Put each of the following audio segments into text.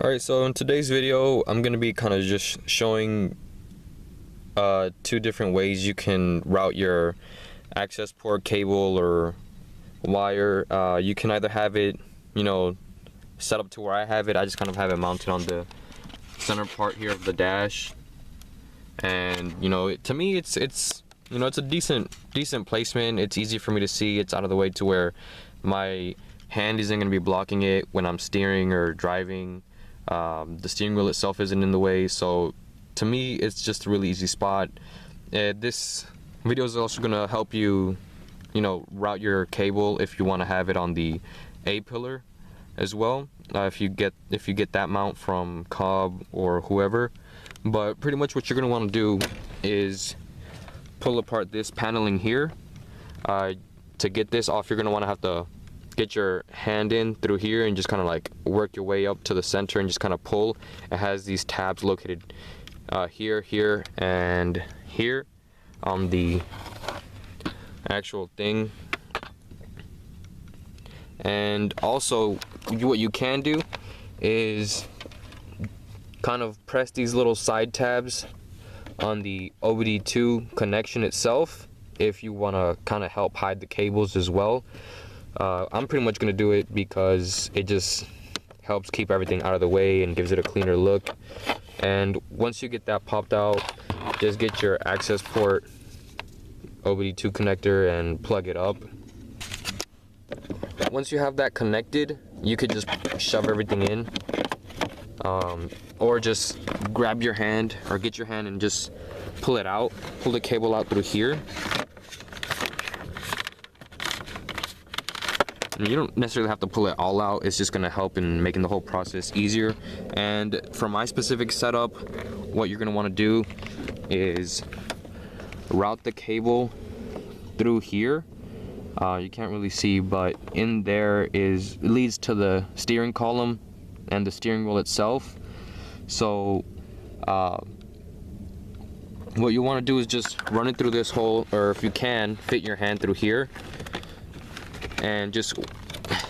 Alright, so in today's video, I'm going to be kind of just showing two different ways you can route your AccessPort cable or wire. You can either have it, set up to where I have it. I just kind of have it mounted on the center part here of the dash. And, to me, it's a decent placement. It's easy for me to see. It's out of the way to where my hand isn't going to be blocking it when I'm steering or driving. The steering wheel itself isn't in the way, so to me it's just a really easy spot. This video is also going to help you route your cable if you want to have it on the A pillar as well, if you get that mount from Cobb or whoever. But pretty much what you're going to want to do is pull apart this paneling here. To get this off, you're going to want to have to get your hand in through here and just kind of like work your way up to the center and just kind of pull. It has these tabs located here, and here on the actual thing. And also what you can do is kind of press these little side tabs on the OBD2 connection itself if you want to kind of help hide the cables as well. I'm pretty much going to do it because it just helps keep everything out of the way and gives it a cleaner look. And once you get that popped out, just get your AccessPort OBD2 connector and plug it up. Once you have that connected, you could just shove everything in, or just grab your hand or get your hand and just pull it out, pull the cable out through here. And you don't necessarily have to pull it all out. It's just going to help in making the whole process easier. And for my specific setup, what you're going to want to do is route the cable through here. You can't really see, but in there leads to the steering column and the steering wheel itself. So what you want to do is just run it through this hole, or if you can, fit your hand through here and just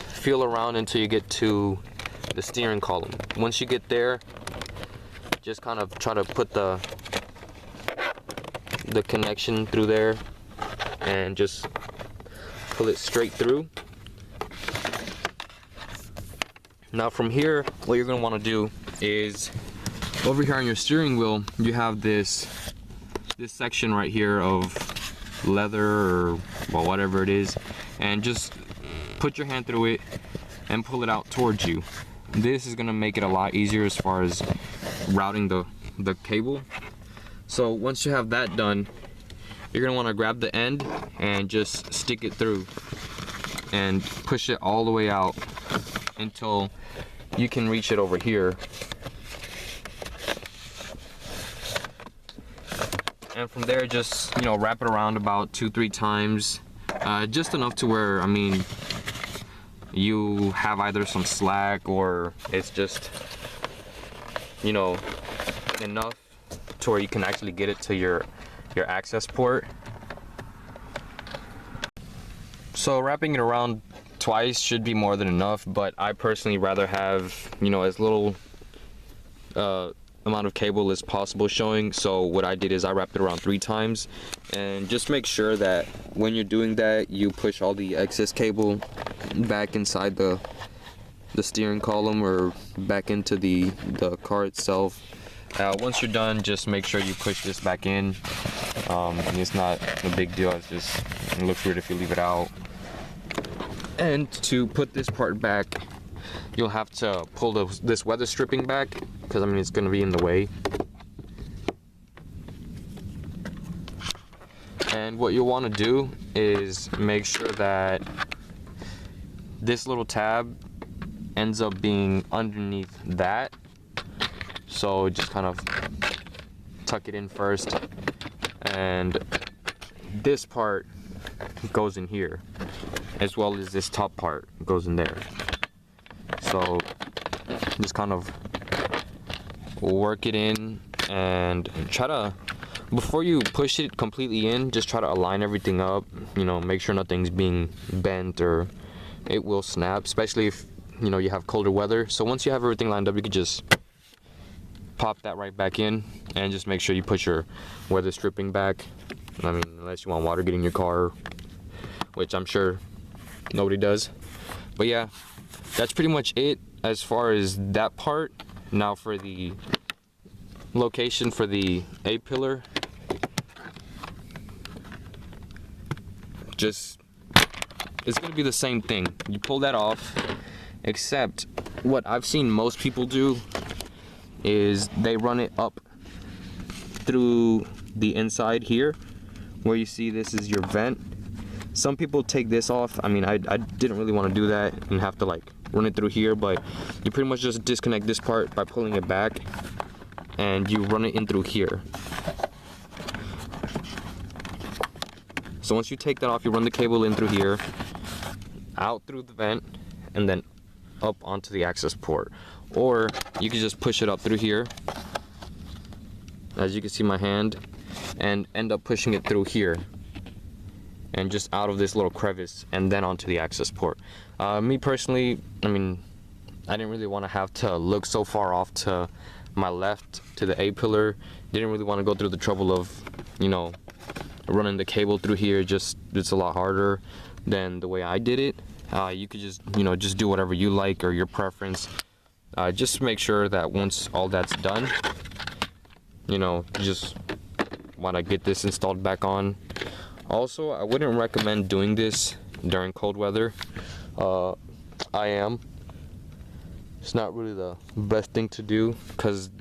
feel around until you get to the steering column. Once you get there, just kind of try to put the connection through there and just pull it straight through. Now from here, what you're going to want to do is over here on your steering wheel, you have this section right here of leather or whatever it is, and just put your hand through it and pull it out towards you. This is going to make it a lot easier as far as routing the cable. So once you have that done, you're going to want to grab the end and just stick it through and push it all the way out until you can reach it over here. And from there, just wrap it around about 2-3 times, just enough to where, you have either some slack or it's just enough to where you can actually get it to your AccessPort. So wrapping it around twice should be more than enough, but I personally rather have as little amount of cable as possible showing. So what I did is I wrapped it around 3 times, and just make sure that when you're doing that, you push all the excess cable back inside the steering column or back into the car itself. Once you're done, just make sure you push this back in. It's not a big deal. It looks weird if you leave it out. And to put this part back, you'll have to pull this weather stripping back, because it's going to be in the way. And what you'll want to do is make sure that this little tab ends up being underneath that. So just kind of tuck it in first, and this part goes in here, as well as this top part goes in there. So just kind of work it in, and try to, before you push it completely in, just try to align everything up. Make sure nothing's being bent or it will snap, especially if you know, you have colder weather. So once you have everything lined up, you can just pop that right back in, and just make sure you put your weather stripping back. I mean, unless you want water getting in your car, which I'm sure nobody does. But yeah, that's pretty much it as far as that part. Now for the location for the A-pillar, just, it's gonna be the same thing. You pull that off, except what I've seen most people do is they run it up through the inside here, where you see this is your vent. Some people take this off. I mean, I didn't really want to do that and have to like run it through here, but you pretty much just disconnect this part by pulling it back, and you run it in through here. So once you take that off, you run the cable in through here, out through the vent, and then up onto the access port. Or you can just push it up through here, as you can see my hand, and end up pushing it through here and just out of this little crevice and then onto the access port. Me personally, I mean, I didn't really want to have to look so far off to my left to the A-pillar. Didn't really want to go through the trouble of, you know, running the cable through here. Just, it's a lot harder than the way I did it. You could just, you know, just do whatever you like or your preference. Just make sure that once all that's done, you know, just want to get this installed back on. Also, I wouldn't recommend doing this during cold weather. It's not really the best thing to do, because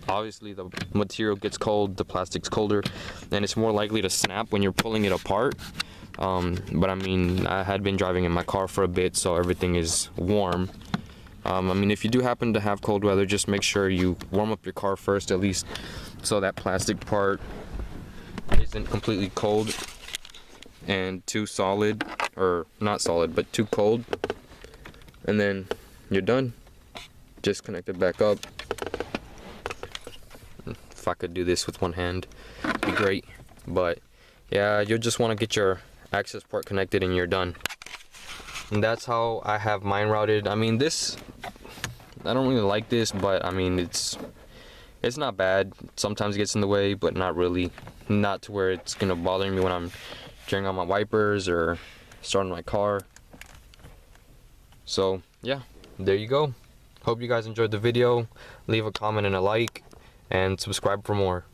obviously the material gets cold, the plastic's colder, and it's more likely to snap when you're pulling it apart. But I mean, I had been driving in my car for a bit, so everything is warm. I mean, if you do happen to have cold weather, just make sure you warm up your car first, at least so that plastic part isn't completely cold and too solid, or not solid, but too cold. And then you're done. Just connect it back up. If I could do this with one hand, it'd be great. But yeah, you'll just want to get your access port connected and you're done. And that's how I have mine routed. I mean, this, I don't really like this, but I mean, it's not bad. Sometimes it gets in the way, but not really. Not to where it's gonna bother me when I'm turning on my wipers or starting my car. So yeah, there you go. Hope you guys enjoyed the video. Leave a comment and a like, and subscribe for more.